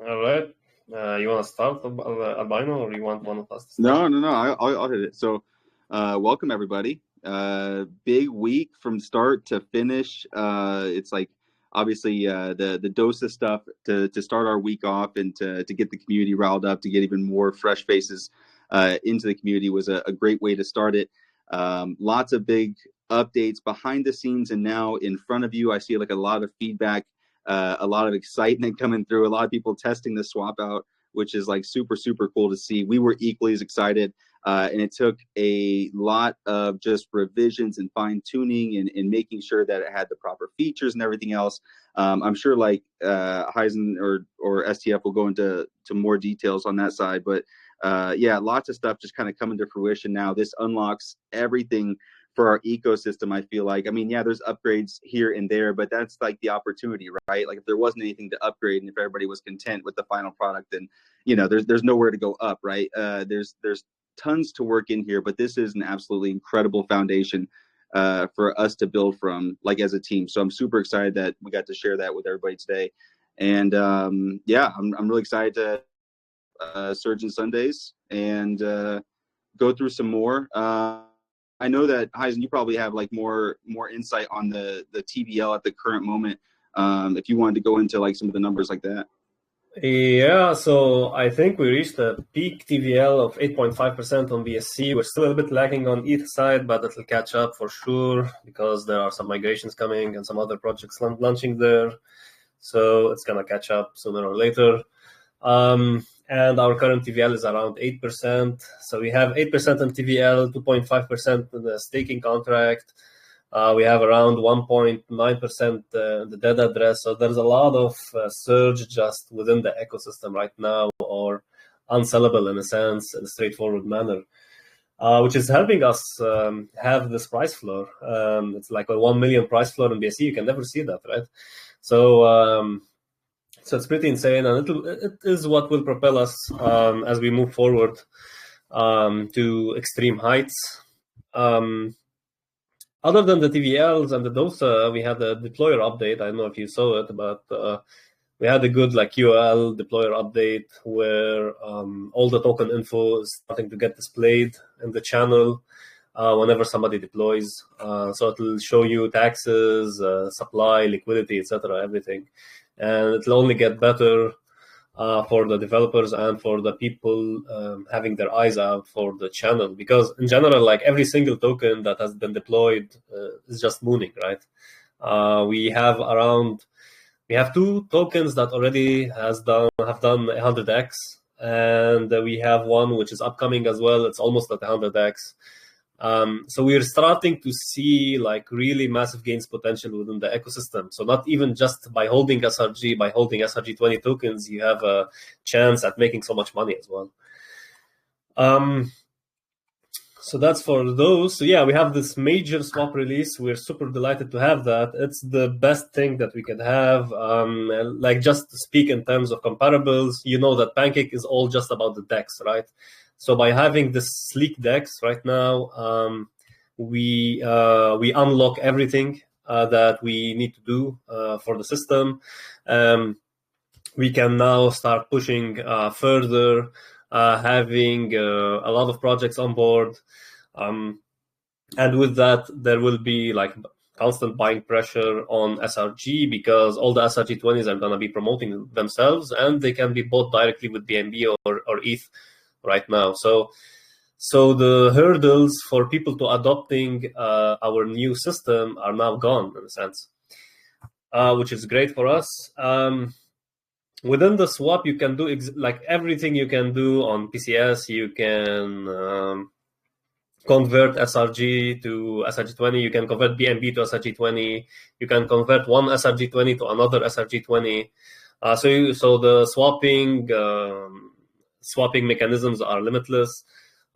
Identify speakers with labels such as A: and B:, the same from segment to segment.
A: All right. You want to start, Albino, or you want one of us to start?
B: No. I'll hit it. So, welcome everybody. Big week from start to finish. It's like obviously the dose of stuff to start our week off and to get the community riled up, to get even more fresh faces into the community was a great way to start it. Lots of big updates behind the scenes and now in front of you. I see like a lot of feedback, a lot of excitement coming through. A lot of people testing the swap out, which is like super cool to see. We were equally as excited, and it took a lot of just revisions and fine tuning and making sure that it had the proper features and everything else. I'm sure like Heisen or STF will go into more details on that side, but yeah, lots of stuff just kind of coming to fruition now. This unlocks everything for our ecosystem. I feel like, I mean, yeah, there's upgrades here and there, but that's like the opportunity, right? Like if there wasn't anything to upgrade and if everybody was content with the final product, then there's nowhere to go up, right? There's tons to work in here, but this is an absolutely incredible foundation for us to build from, like as a team. So I'm super excited that we got to share that with everybody today. And yeah, I'm really excited to Surge in Sundays and go through some more. I know that Heisen, you probably have like more insight on the TVL at the current moment. If you wanted to go into like some of the numbers like that.
A: Yeah, so I think we reached a peak TVL of 8.5% on BSC. We're still a bit lagging on ETH side, but it'll catch up for sure because there are some migrations coming and some other projects launching there. So it's going to catch up sooner or later. And our current TVL is around 8%. So we have 8% in TVL, 2.5% in the staking contract. We have around 1.9% the dead address. So there's a lot of surge just within the ecosystem right now, or unsellable in a sense, in a straightforward manner, which is helping us have this price floor. It's like a 1 million price floor in BSC. You can never see that, right? So it's pretty insane, and it is what will propel us as we move forward to extreme heights. Other than the TVLs and the DOSA, we had a deployer update. I don't know if you saw it, but we had a good like QL deployer update where all the token info is starting to get displayed in the channel whenever somebody deploys. So it'll show you taxes, supply, liquidity, etc., everything. And it'll only get better for the developers and for the people having their eyes out for the channel, because in general, like every single token that has been deployed is just mooning, right? We have 2 tokens that already have done 100x, and we have one which is upcoming as well. It's almost at 100x. So we're starting to see like really massive gains potential within the ecosystem. So not even just by holding SRG, by holding SRG20 tokens, you have a chance at making so much money as well. So that's for those. So yeah, we have this major swap release. We're super delighted to have that. It's the best thing that we can have. Like just to speak in terms of comparables, you know that Pancake is all just about the DEX, right? So by having this sleek DEX right now, we unlock everything that we need to do for the system. We can now start pushing further, having a lot of projects on board. And with that, there will be like constant buying pressure on SRG because all the SRG20s are going to be promoting themselves and they can be bought directly with BNB or ETH right now. So the hurdles for people to adopting our new system are now gone in a sense, which is great for us. Within the swap, you can do like everything you can do on PCS. You can convert SRG to SRG20. You can convert BNB to SRG20. You can convert one SRG20 to another SRG20. So the swapping mechanisms are limitless.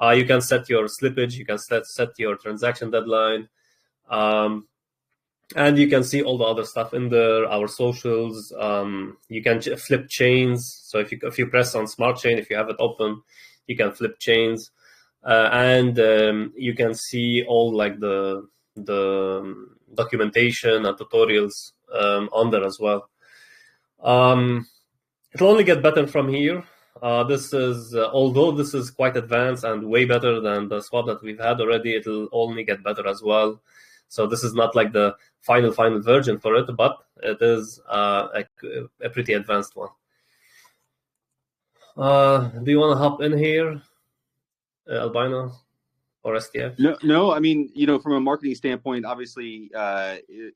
A: You can set your slippage. You can set your transaction deadline. And you can see all the other stuff in there, our socials. You can flip chains. So if you press on Smart Chain, if you have it open, you can flip chains. And you can see all like the documentation and tutorials on there as well. It'll only get better from here. This is, although this is quite advanced and way better than the swap that we've had already, it'll only get better as well. So this is not like the final version for it, but it is a pretty advanced one. Do you want to hop in here, Albino or STF?
B: No. I mean, from a marketing standpoint, obviously,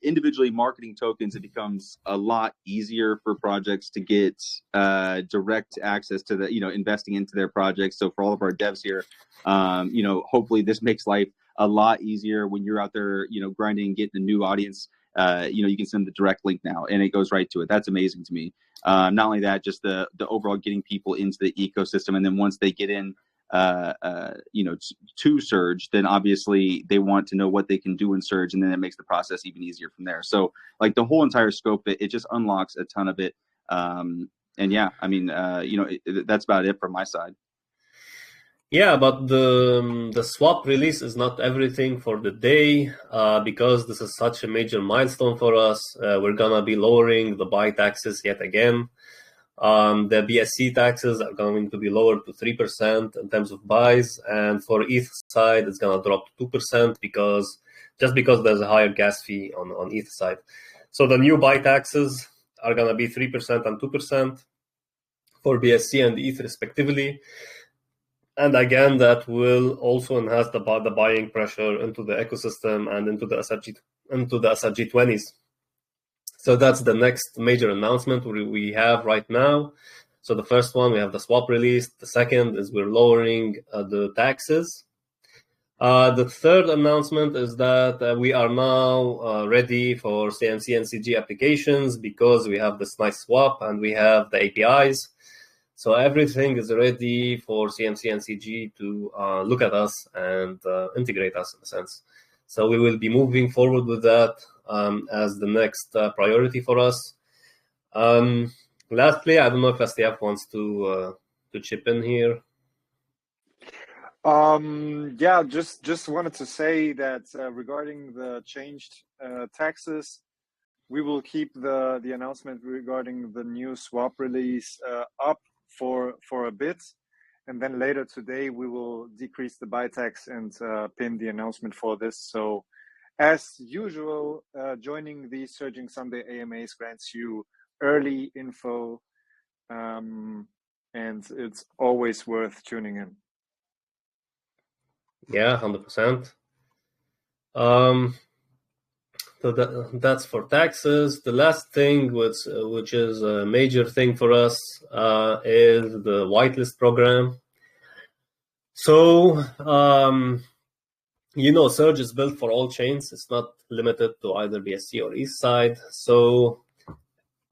B: individually marketing tokens, it becomes a lot easier for projects to get direct access to the, investing into their projects. So for all of our devs here, hopefully this makes life a lot easier when you're out there, grinding, getting a new audience. You can send the direct link now and it goes right to it. That's amazing to me. Not only that, just the overall getting people into the ecosystem. And then once they get in, to Surge, then obviously they want to know what they can do in Surge, and then it makes the process even easier from there. So like the whole entire scope, it just unlocks a ton of it. And yeah, I mean, that's about it from my side.
A: Yeah, but the swap release is not everything for the day, because this is such a major milestone for us. We're gonna be lowering the buy taxes yet again. The BSC taxes are going to be lowered to 3% in terms of buys, and for ETH side, it's going to drop to 2% because there's a higher gas fee on ETH side. So the new buy taxes are going to be 3% and 2% for BSC and ETH respectively. And again, that will also enhance the buying pressure into the ecosystem and into the SRG20s. So that's the next major announcement we have right now. So the first one, we have the swap release. The second is we're lowering the taxes. The third announcement is that we are now ready for CMC and CG applications because we have this nice swap and we have the APIs. So everything is ready for CMC and CG to look at us and integrate us in a sense. So we will be moving forward with that as the next priority for us. Lastly, I don't know if STF wants to chip in here.
C: Yeah, just wanted to say that regarding the changed taxes, we will keep the announcement regarding the new swap release up for a bit, and then later today we will decrease the buy tax and pin the announcement for this. So as usual, joining the Surging Sunday AMAs grants you early info, and it's always worth tuning in.
A: Yeah, 100%. So that's for taxes. The last thing, which is a major thing for us, is the whitelist program. So, Surge is built for all chains. It's not limited to either BSC or ETH side. So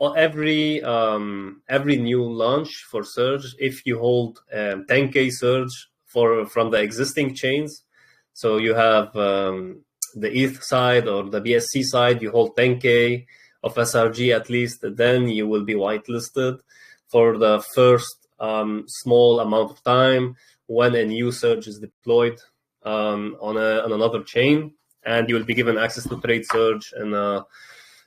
A: every new launch for Surge, if you hold 10K Surge from the existing chains, so you have the ETH side or the BSC side, you hold 10K of SRG at least, then you will be whitelisted for the first small amount of time when a new Surge is deployed on another chain, and you will be given access to trade Surge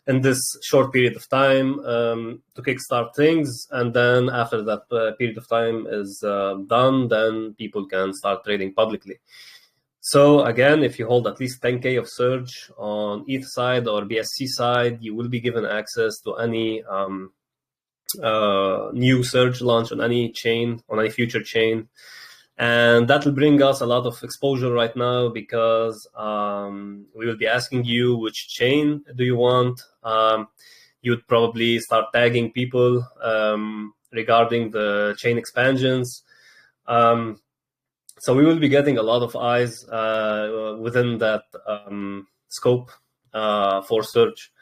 A: in this short period of time to kickstart things. And then after that period of time is done, then people can start trading publicly. So again, if you hold at least 10K of Surge on ETH side or BSC side, you will be given access to any new Surge launch on any chain, on any future chain. And that will bring us a lot of exposure right now because we will be asking you which chain do you want. You would probably start tagging people regarding the chain expansions. So we will be getting a lot of eyes within that scope for Surge.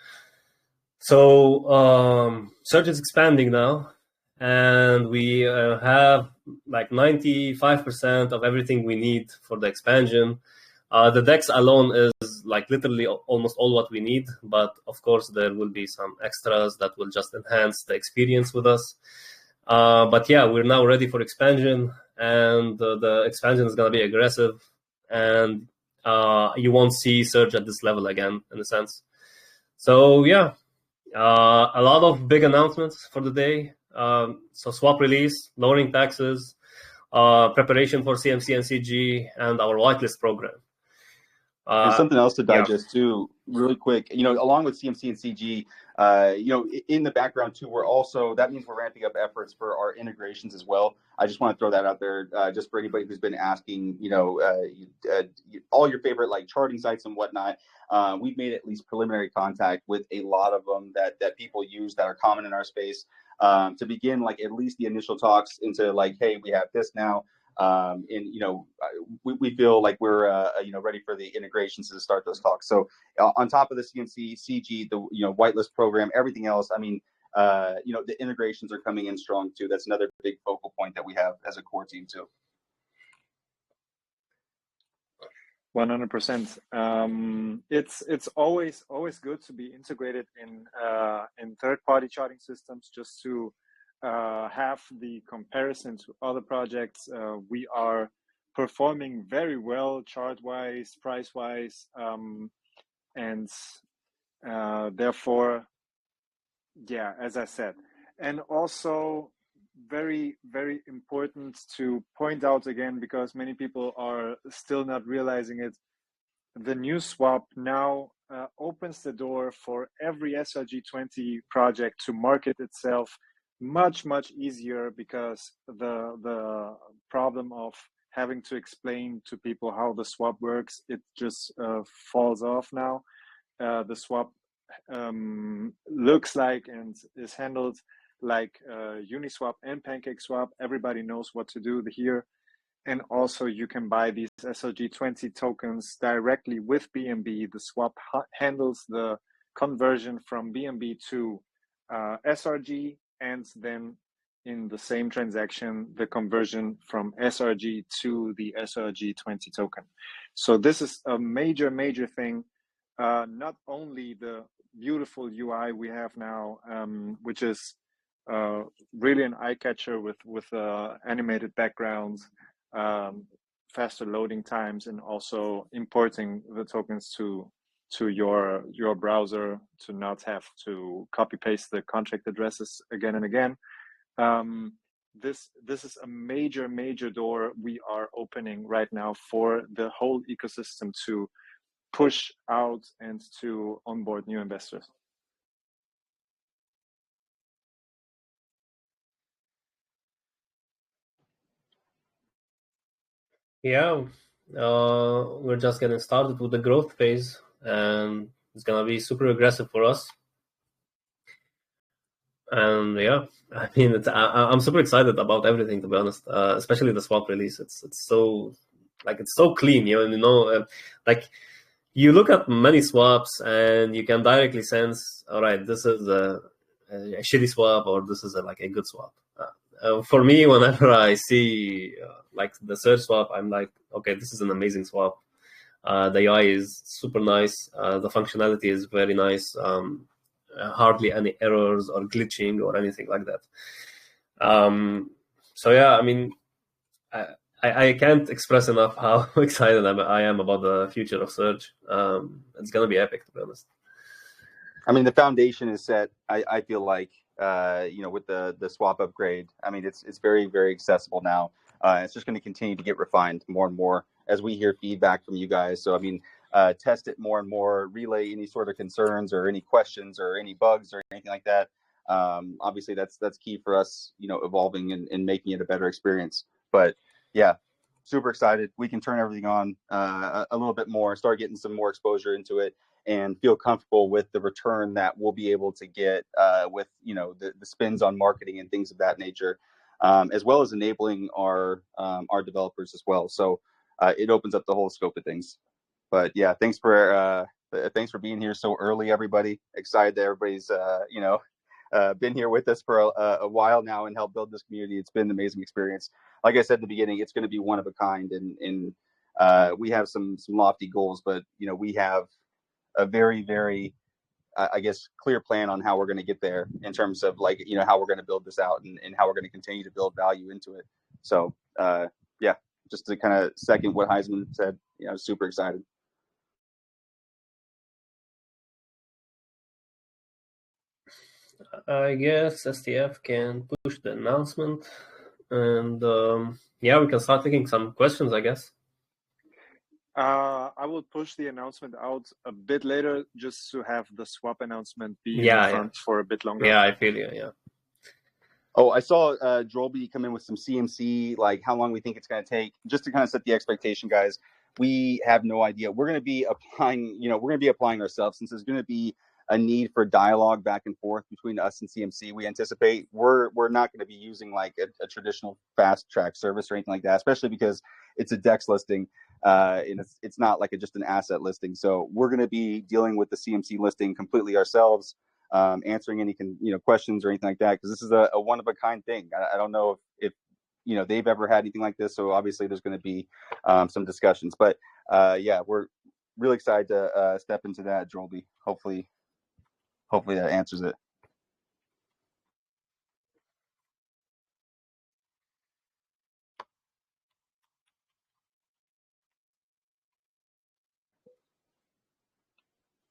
A: So Surge is expanding now, and we have like 95% of everything we need for the expansion. The DEX alone is like literally almost all what we need, but of course there will be some extras that will just enhance the experience with us. But yeah, we're now ready for expansion, and the expansion is going to be aggressive, and you won't see Surge at this level again, in a sense. So yeah, a lot of big announcements for the day. So swap release, lowering taxes, preparation for CMC and CG, and our whitelist program.
B: And something else to
A: Yeah.
B: digest too, really quick. Along with CMC and CG, in the background too, that means we're ramping up efforts for our integrations as well. I just want to throw that out there, just for anybody who's been asking, all your favorite like charting sites and whatnot. We've made at least preliminary contact with a lot of them that people use that are common in our space, to begin like at least the initial talks into like, hey, we have this now. We feel like we're ready for the integrations to start those talks. So on top of the CMC, CG, the whitelist program, everything else, I mean, the integrations are coming in strong too. That's another big focal point that we have as a core team too.
C: 100%. It's always good to be integrated in third-party charting systems, just to have the comparison to other projects. We are performing very well chart-wise, price-wise, and therefore, yeah, as I said. And also very, very important to point out again, because many people are still not realizing it, the new swap now opens the door for every SRG20 project to market itself much easier, because the problem of having to explain to people how the swap works, it just falls off now. The swap looks like and is handled like Uniswap and PancakeSwap. Everybody knows what to do here. And also you can buy these SRG20 tokens directly with BNB. The swap handles the conversion from BNB to SRG, and then in the same transaction, the conversion from SRG to the SRG20 token. So this is a major thing. Not only the beautiful UI we have now, which is really an eye catcher with animated backgrounds, faster loading times, and also importing the tokens to your browser to not have to copy paste the contract addresses again and again. This is a major door we are opening right now for the whole ecosystem to push out and to onboard new investors.
A: Yeah, we're just getting started with the growth phase, and it's gonna be super aggressive for us. And yeah, I mean, I'm super excited about everything, to be honest. Especially the swap release. It's so clean, like you look at many swaps and you can directly sense, all right, this is a shitty swap, or this is a good swap. For me, whenever I see like the SurgeSwap, I'm like, okay, this is an amazing swap. The UI is super nice. The functionality is very nice. Hardly any errors or glitching or anything like that. So yeah, I mean, I can't express enough how excited I am about the future of Surge. It's gonna be epic, to be honest.
B: I mean, the foundation is set. I feel like with the swap upgrade. I mean, it's very, very accessible now. It's just going to continue to get refined more and more as we hear feedback from you guys. So I mean, test it more and more. Relay any sort of concerns or any questions or any bugs or anything like that. Obviously, that's key for us. Evolving and making it a better experience. But yeah, super excited. We can turn everything on a little bit more, start getting some more exposure into it, and feel comfortable with the return that we'll be able to get with the spins on marketing and things of that nature, as well as enabling our developers as well. So it opens up the whole scope of things. But yeah, thanks for being here so early, everybody. Excited that everybody's been here with us for a while now and helped build this community. It's been an amazing experience. Like I said in the beginning, it's going to be one of a kind, and we have some lofty goals, but we have a very, very, I guess, clear plan on how we're going to get there in terms of how we're going to build this out and how we're going to continue to build value into it. So yeah, just to kind of second what Heisman said, super excited.
A: I guess STF can push the announcement, and yeah, we can start taking some questions, I guess.
C: I will push the announcement out a bit later just to have the swap announcement be in front for a bit longer.
A: Yeah, I feel you, yeah.
B: Oh, I saw Drolby come in with some CMC, like how long we think it's going to take. Just to kind of set the expectation, guys, we have no idea. We're going to be applying ourselves, since there's going to be a need for dialogue back and forth between us and CMC. We anticipate we're not going to be using like a traditional fast track service or anything like that, especially because it's a DEX listing. And it's not like just an asset listing. So we're going to be dealing with the CMC listing completely ourselves, answering any questions or anything like that, because this is a one of a kind thing. I don't know if they've ever had anything like this. So obviously there's going to be some discussions. But yeah, we're really excited to step into that, Drolby. Hopefully that answers it.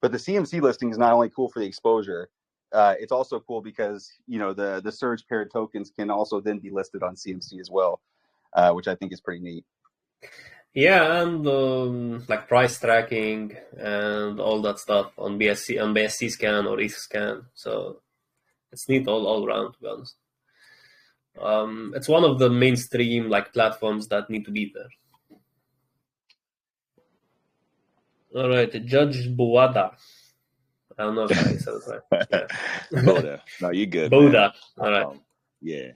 B: But the CMC listing is not only cool for the exposure, it's also cool because the Surge paired tokens can also then be listed on CMC as well, which I think is pretty neat.
A: Yeah, and like price tracking and all that stuff on BSC scan or ETH scan. So it's neat all around, to be honest. It's one of the mainstream like platforms that need to be there. All right, Judge Buwada. I don't know if I said it right. Yeah.
D: Boda. No, you're good.
A: Boda.
D: Man.
A: All right.
D: Yeah.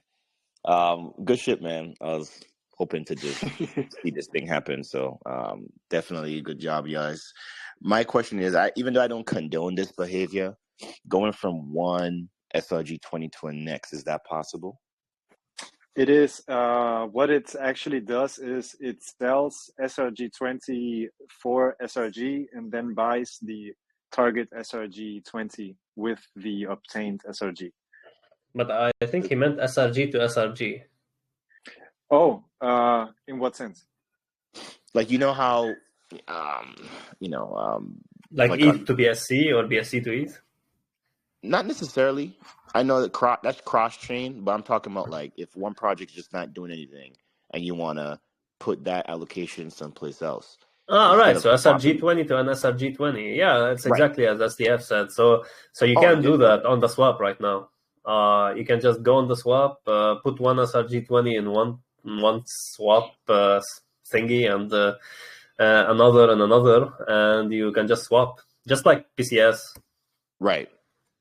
D: Good shit, man. I was hoping to just see this thing happen. So definitely good job, guys. My question is, even though I don't condone this behavior, going from one SRG20 to a next, is that possible?
C: It is. What it actually does is it sells SRG20 for SRG and then buys the target SRG20 with the obtained SRG.
A: But I think he meant SRG to SRG.
C: Oh, in what sense?
D: Like, you know how,
A: like ETH to BSC or BSC to ETH?
D: Not necessarily. I know that that's cross-chain, but I'm talking about like if one project's just not doing anything and you want to put that allocation someplace else.
A: All right, so SRG20 to an SRG20. Yeah, that's exactly as SDF said. So you can do that on the swap right now. You can just go on the swap, put one SRG20 in one swap thingy and another, and you can just swap, just like PCS.
D: Right.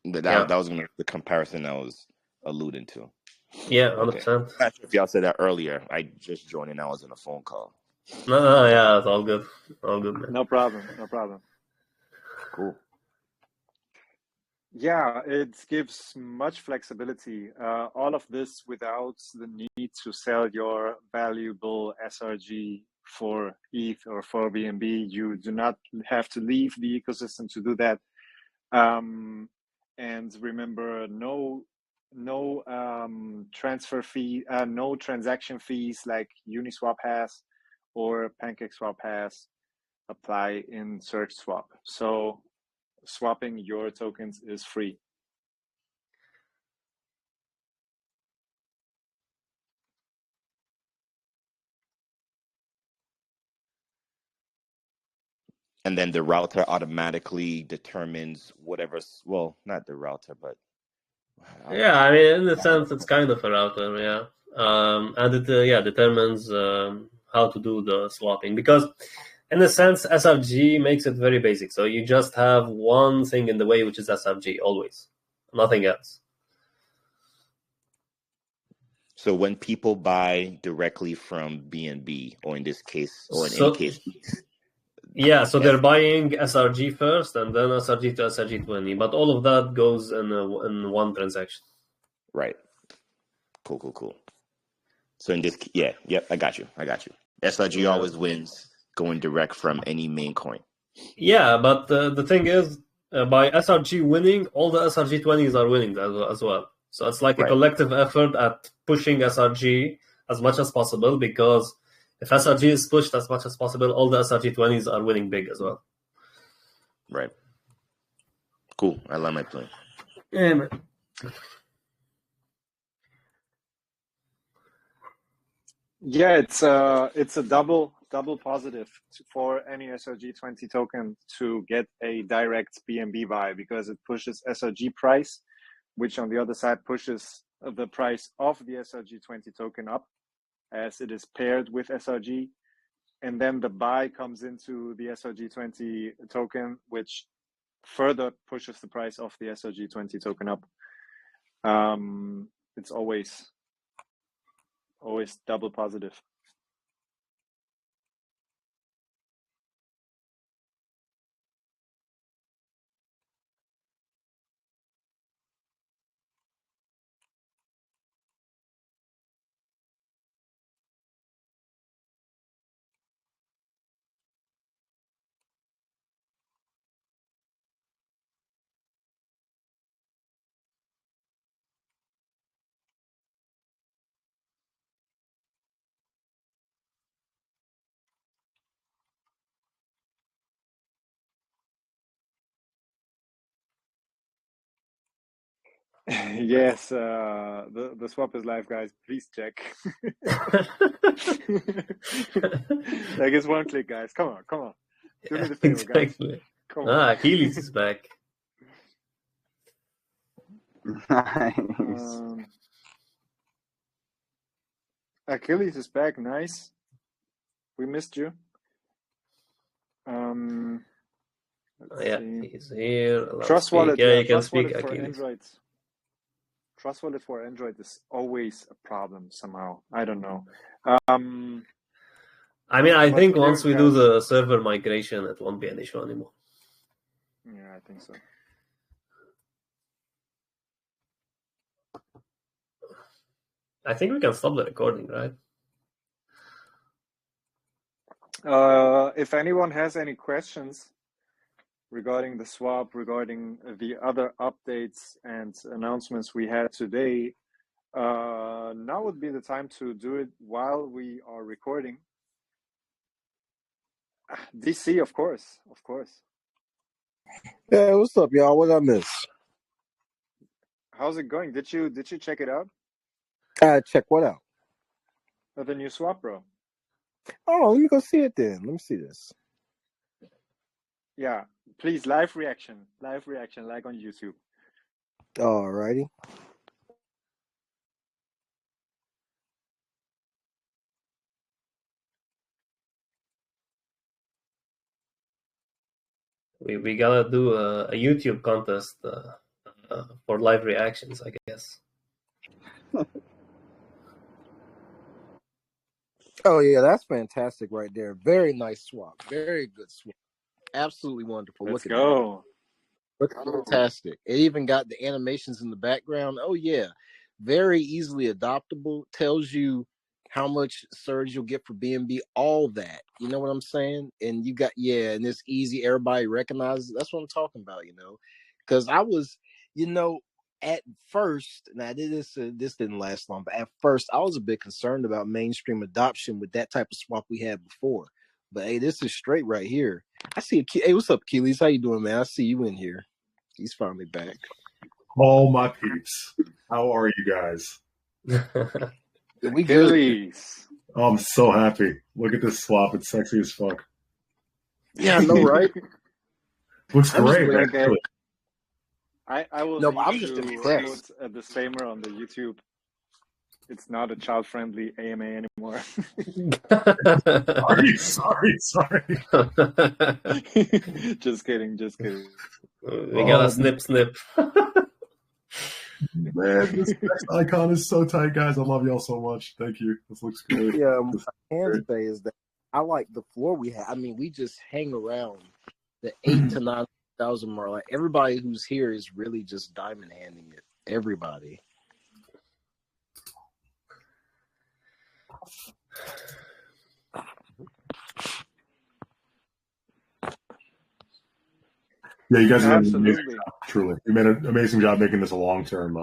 D: That was going to be the comparison I was alluding to.
A: Yeah, 100%.
D: Okay. I'm not sure if y'all said that earlier. I just joined and I was on a phone call.
A: No, yeah, it's all good. All good, man.
C: No problem.
D: Cool.
C: Yeah, it gives much flexibility. All of this without the need to sell your valuable SRG for ETH or for BNB. You do not have to leave the ecosystem to do that. And remember, no transfer fee, no transaction fees like Uniswap has or PancakeSwap has apply in SurgeSwap. So swapping your tokens is free.
D: And then the router automatically determines whatever's, well, not the router, but
A: yeah, I mean, in a sense, it's kind of a router, yeah. And it determines how to do the swapping, because in a sense, SRG makes it very basic. So you just have one thing in the way, which is SRG, always, nothing else.
D: So when people buy directly from BNB, or in this case, or in any case,
A: yeah, so they're buying SRG first and then SRG to SRG20, but all of that goes in one transaction.
D: Right. Cool. So in this, I got you. SRG always wins going direct from any main coin.
A: Yeah, but the thing is, by SRG winning, all the SRG20s are winning as well. So it's like a collective effort at pushing SRG as much as possible, because if SRG is pushed as much as possible, all the SRG20s are winning big as well.
D: Right. Cool. I like my plan.
A: Yeah, man.
C: Yeah, it's a double positive for any SRG20 token to get a direct BNB buy, because it pushes SRG price, which on the other side pushes the price of the SRG20 token up, as it is paired with SRG, and then the buy comes into the SRG20 token, which further pushes the price of the SRG20 token up. It's always double positive. Yes, the swap is live, guys. Please check. Like, it's one click, guys. Come on. Do me the favor, guys.
A: Exactly.
C: Come on.
A: Achilles is back.
B: Nice.
C: Achilles is back. Nice. We missed you.
A: Yeah,
C: see.
A: he's here.
C: Trust wallet.
A: Yeah, you can
C: Trust
A: speak,
C: wallet for
A: Achilles.
C: Android. Trust wallet for Android is always a problem somehow. I don't know.
A: I mean, I think
C: here,
A: once we do
C: guys-
A: the server migration, it won't be an issue anymore.
C: Yeah, I think so.
A: I think we can stop the recording, right?
C: If anyone has any questions regarding the swap, regarding the other updates and announcements we had today, now would be the time to do it while we are recording. DC, of course.
E: Yeah, what's up, y'all? What I miss?
C: How's it going? Did you check it out?
E: Check what out?
C: The new swap, bro.
E: Oh, let me go see it then. Let me see this.
C: Yeah, please, live reaction, like on YouTube.
E: Alrighty.
A: We gotta do a YouTube contest for live reactions, I guess.
E: Oh yeah, that's fantastic right there. Very nice swap. Very good swap. Absolutely wonderful.
C: Let's
E: Look at
C: go.
E: that. Look fantastic. It even got the animations in the background. Oh yeah. Very easily adoptable. Tells you how much surge you'll get for BNB, all that. You know what I'm saying? And you got, and it's easy. Everybody recognizes. That's what I'm talking about, because I was, at first, now this didn't last long, but at first I was a bit concerned about mainstream adoption with that type of swap we had before. But hey, this is straight right here. I see. Hey, what's up, Achilles? How you doing, man? I see you in here. He's finally back.
F: All my peeps. How are you guys?
E: We good.
C: Achilles.
F: Oh, I'm so happy. Look at this swap. It's sexy as fuck.
E: Yeah, I know, right?
F: Looks
E: I'm just
F: great.
E: waiting.
C: Okay. I will
E: No,
C: need
E: but I'm just
C: to
E: impressed.
C: put a disclaimer on the YouTube. It's not a child-friendly AMA anymore.
F: Sorry.
C: Just kidding.
A: We gotta snip.
F: Man, this next icon is so tight, guys. I love y'all so much. Thank you. This looks great.
E: Yeah, what I can say is that I like the floor we have. I mean, we just hang around the 8,000 to 9,000 mark. Like, everybody who's here is really just diamond handing it. Everybody.
F: Yeah, you guys are doing an amazing
C: Absolutely.
F: job, truly. You made an amazing job making this a long-term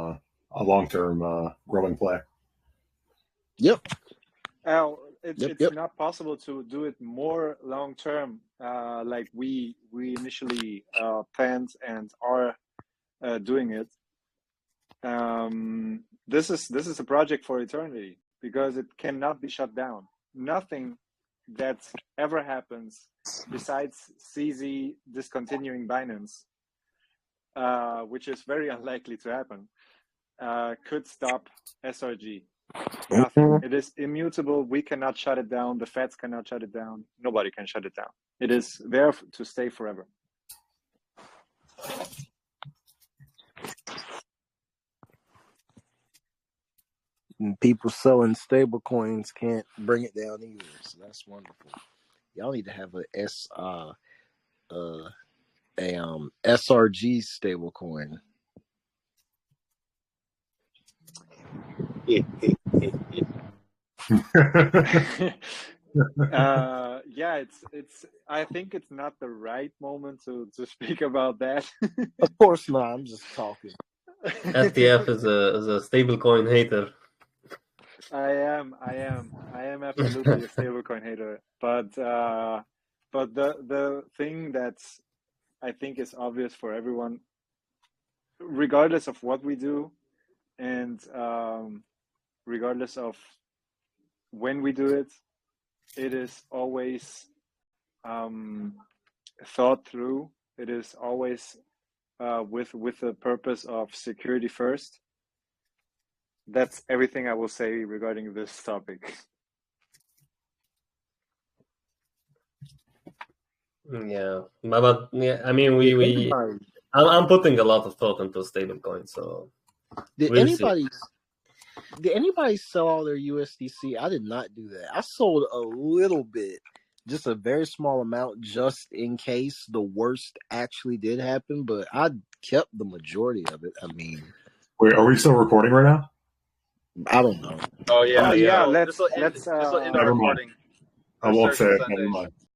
F: growing play.
E: Yep.
C: Al, it's
E: Yep.
C: not possible to do it more long term, like we initially planned and are doing it. This is a project for eternity because it cannot be shut down. Nothing that ever happens besides CZ discontinuing Binance, which is very unlikely to happen, could stop SRG. Nothing. It is immutable. We cannot shut it down. The feds cannot shut it down. Nobody can shut it down. It is there to stay forever.
E: And people selling stable coins can't bring it down either. So that's wonderful. Y'all need to have SRG stable coin.
C: Yeah, it's. I think it's not the right moment to speak about that.
E: Of course not. I'm just talking.
A: STF is a stablecoin hater.
C: I am absolutely a stablecoin hater. But the thing that's I think is obvious for everyone, regardless of what we do, and regardless of when we do it, it is always thought through. It is always with the purpose of security first. That's everything I will say regarding this topic.
A: Yeah, but yeah, I mean, I'm putting a lot of thought into stablecoin, so
E: Did
A: we'll see.
E: anybody sell all their USDC? I did not do that. I sold a little bit, just a very small amount, just in case the worst actually did happen. But I kept the majority of it. I mean,
F: Wait, are we still recording right now?
E: I don't know.
B: Oh yeah,
C: Yeah.
B: so
C: Let's
B: this will end the
F: Never mind.
B: recording.
F: I won't say it. Never mind.